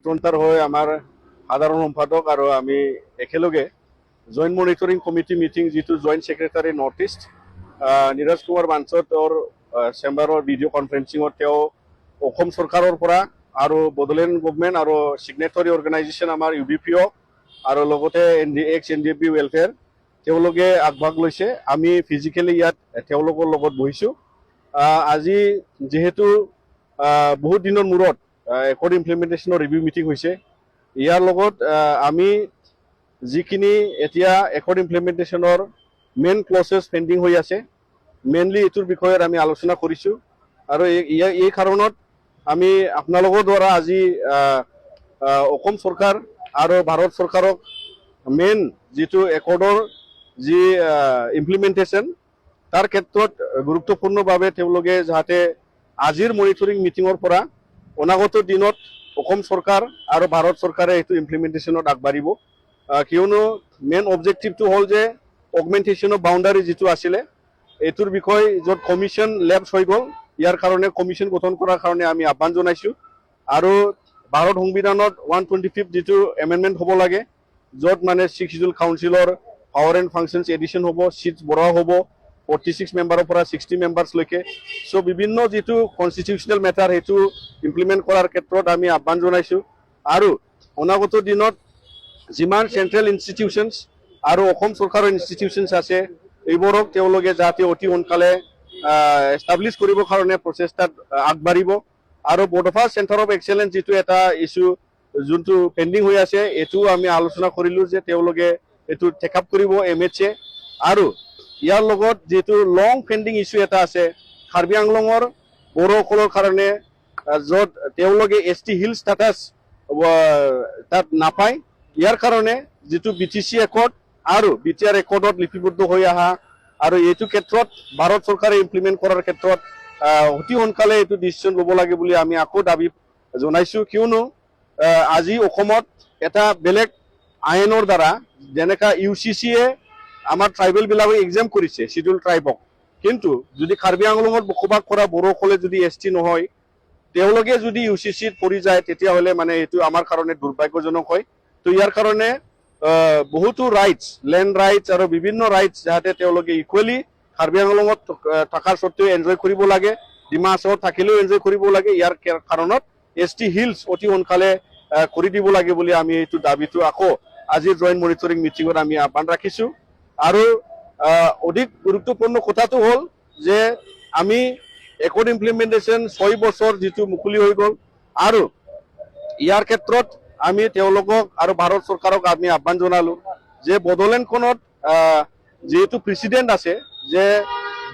তন্তাৰ হৈ আমাৰ সাধাৰণ সম্পাদক আৰু আমি একেলগে জইণ্ট মনিটৰিং কমিটি মিটিং যিটো joint secretary north east Niraj Kumar বাঞ্চতৰ চেম্বাৰৰ ভিডিঅ' কনফাৰেন্সিঙত তেওঁ অসম চৰকাৰৰ পৰা আৰু বড়োলেণ্ড গভৰ্ণমেণ্ট আৰু ছিগনেটৰী অৰ্গেনাইজেশ্যন আমাৰ UBPO আৰু লগতে NDP ৱেলফেয়াৰ তেওঁলোকে আগভাগ লৈছে। আমি ফিজিকেলি ইয়াত তেওঁলোকৰ লগত বহিছোঁ। আজি যিহেতু বহুত দিনৰ মূৰত একৰ্ড ইমপ্লিমেণ্টেশ্যনৰ ৰিভিউ মিটিং হৈছে, ইয়াৰ লগত আমি যিখিনি এতিয়া একৰ্ড ইমপ্লিমেণ্টেশ্যনৰ মেইন ক্লজেছ পেণ্ডিং হৈ আছে, মেইনলি এইটোৰ বিষয়ত আমি আলোচনা কৰিছোঁ। আৰু এই কাৰণত আমি আপোনালোকৰ দ্বাৰা আজি অসম চৰকাৰ আৰু ভাৰত চৰকাৰক মেইন যিটো একৰ্ডৰ যি ইমপ্লিমেণ্টেশ্যন তাৰ ক্ষেত্ৰত গুৰুত্বপূৰ্ণভাৱে তেওঁলোকে যাতে আজিৰ মনিটৰিং মিটিঙৰ পৰা অনাগত দিনত অসম চৰকাৰ আৰু ভাৰত চৰকাৰে এইটো ইমপ্লিমেণ্টেশ্যনত আগবাঢ়িব। কিয়নো মেইন অবজেক্টিভটো হ'ল যে অগমেণ্টেশ্যন অফ বাউণ্ডাৰী যিটো আছিলে এইটোৰ বিষয় য'ত কমিশ্যন লেপছ হৈ গ'ল, ইয়াৰ কাৰণে কমিশ্যন গঠন কৰাৰ কাৰণে আমি আহ্বান জনাইছোঁ। আৰু ভাৰত সংবিধানত 125 যিটো এমেণ্ডমেণ্ট হ'ব লাগে, য'ত মানে 6 শিডিউল কাউন্সিলৰ পাৱাৰ এণ্ড ফাংচনছ এডিশ্যন হ'ব, চিটছ বঢ়োৱা হ'ব 46 মেম্বাৰৰ পৰা 60 মেম্বাৰ্ছলৈকে। চ' বিভিন্ন যিটো কনষ্টিটিউচনেল মেটাৰ সেইটো ইমপ্লিমেণ্ট কৰাৰ ক্ষেত্ৰত আমি আহ্বান জনাইছোঁ। আৰু অনাগত দিনত যিমান চেণ্ট্ৰেল ইনষ্টিটিউশ্যনছ আৰু অসম চৰকাৰৰ ইনষ্টিটিউশ্যনছ আছে এইবোৰক তেওঁলোকে যাতে অতি সোনকালে এষ্টাব্লিছ কৰিবৰ কাৰণে প্ৰচেষ্টাত আগবাঢ়িব। আৰু বডোফা চেণ্টাৰ অফ এক্সেলেঞ্চ যিটো এটা ইছ্যু যোনটো পেণ্ডিং হৈ আছে, এইটো আমি আলোচনা কৰিলোঁ যে তেওঁলোকে এইটো টেক আপ কৰিব MHA। আৰু ইয়াৰ লগত যিটো লং পেণ্ডিং ইছ্যু এটা আছে কাৰ্বি আংলঙৰ বড়োসকলৰ কাৰণে, য'ত তেওঁলোকে ST হিল ষ্টেটাছ তাত নাপায়, ইয়াৰ কাৰণে যিটো BTC একৰ্ড আৰু BTR একৰ্ডত লিপিবদ্ধ হৈ অহা আৰু এইটো ক্ষেত্ৰত ভাৰত চৰকাৰে ইমপ্লিমেণ্ট কৰাৰ ক্ষেত্ৰত অতি সোনকালে এইটো ডিচিশ্যন ল'ব লাগে বুলি আমি আকৌ দাবী জনাইছোঁ। কিয়নো আজি অসমত এটা বেলেগ আইনৰ দ্বাৰা যেনেকা UCCয়ে আমাৰ ট্ৰাইবেলবিলাকক এক্সাম কৰিছে শিডিউল ট্ৰাইবক, কিন্তু যদি কাৰ্বি আংলঙত বসবাস কৰা বড়োসকলে যদি ST নহয়, তেওঁলোকে যদি UCCত পৰি যায় তেতিয়াহ'লে মানে এইটো আমাৰ কাৰণে দুৰ্ভাগ্যজনক হয়। তো ইয়াৰ কাৰণে বহুতো ৰাইটছ, লেণ্ড ৰাইটছ আৰু বিভিন্ন ৰাইটছ যাতে তেওঁলোকে ইকুৱেলি কাৰ্বি আংলঙত থকাৰ স্বত্তেও এনজয় কৰিব লাগে, ডিমা হাছাওত থাকিলেও এনজয় কৰিব লাগে। ইয়াৰ কাৰণত ST হিলছ অতি সোনকালে কৰি দিব লাগে বুলি আমি এইটো দাবীটো আকৌ আজিৰ জইণ্ট মনিটৰিং মিটিঙত আমি আহ্বান ৰাখিছোঁ। আৰু অধিক গুৰুত্বপূৰ্ণ কথাটো হ'ল যে আমি একৰ্ড ইমপ্লিমেণ্টেশ্যন 6 বছৰ যিটো মুকলি হৈ গ'ল, আৰু ইয়াৰ ক্ষেত্ৰত আমি তেওঁলোকক আৰু ভাৰত চৰকাৰক আমি আহ্বান জনালোঁ যে বড়োলেণ্ডখনত যিহেতু প্ৰেচিডেণ্ট আছে যে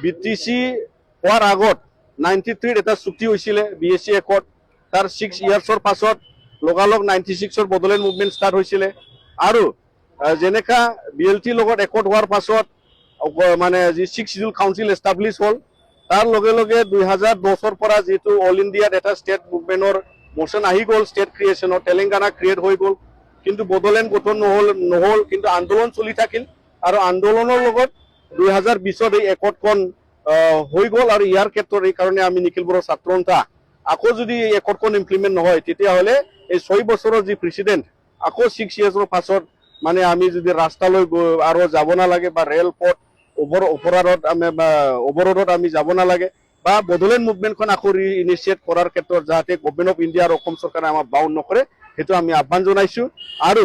BTC হোৱাৰ আগত 93ত এটা চুক্তি হৈছিলে BSC একৰ্ড, তাৰ 6 ইয়াৰ্ছৰ পাছত লগালগ 96ৰ বড়োলেণ্ড মুভমেণ্ট ষ্টাৰ্ট হৈছিলে। আৰু যেনেকা BLT লগত একৰ্ড হোৱাৰ পাছত মানে যি 6 শিডিউল কাউন্সিল এষ্টাব্লিছ হ'ল, তাৰ লগে লগে 2010ৰ পৰা যিটো অল ইণ্ডিয়াত এটা ষ্টেট মুভমেণ্টৰ মোশ্যন আহি গ'ল, ষ্টেট ক্ৰিয়েশ্যনৰ তেলেংগানা ক্ৰিয়েট হৈ গ'ল, কিন্তু বড়োলেণ্ড গঠন নহ'ল, কিন্তু আন্দোলন চলি থাকিল। আৰু আন্দোলনৰ লগত 2020ত এই একৰ্ডখন হৈ গ'ল। আৰু ইয়াৰ ক্ষেত্ৰত এইকাৰণে আমি নিখিল বড়ো ছাত্ৰ সন্থা আকৌ যদি এই একৰ্ডখন ইমপ্লিমেণ্ট নহয়, তেতিয়াহ'লে এই 6 বছৰৰ যি প্ৰেচিডেণ্ট আকৌ 6 ইয়াৰ্ছৰ পাছত মানে আমি যদি ৰাস্তালৈ আৰু যাব নালাগে, বা ৰেলপথ অৱৰোধত আমি যাব নালাগে, বা বড়োলেণ্ড মুভমেণ্টখন আকৌ ইনিচিয়েট কৰাৰ ক্ষেত্ৰত যাতে গভৰ্ণমেণ্ট অফ ইণ্ডিয়া আৰু অসম চৰকাৰে আমাক বাউণ্ড নকৰে, সেইটো আমি আহ্বান জনাইছোঁ। আৰু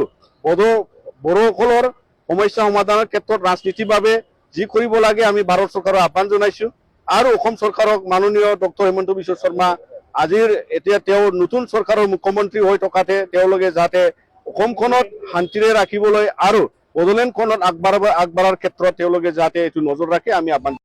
বড়োসকলৰ সমস্যা সমাধানৰ ক্ষেত্ৰত ৰাজনীতিভাৱে যি কৰিব লাগে আমি ভাৰত চৰকাৰৰ আহ্বান জনাইছোঁ। আৰু অসম চৰকাৰক মাননীয় ডক্টৰ হিমন্ত বিশ্ব শৰ্মা এতিয়া তেওঁ নতুন চৰকাৰৰ মুখ্যমন্ত্ৰী হৈ থকাতে তেওঁলোকে যাতে অসমখনত শান্তিৰে ৰাখিবলৈ আৰু বড়োলেণ্ডখনত আগবাঢ়াৰ ক্ষেত্ৰত তেওঁলোকে যাতে এইটো নজৰ ৰাখে আমি আহ্বান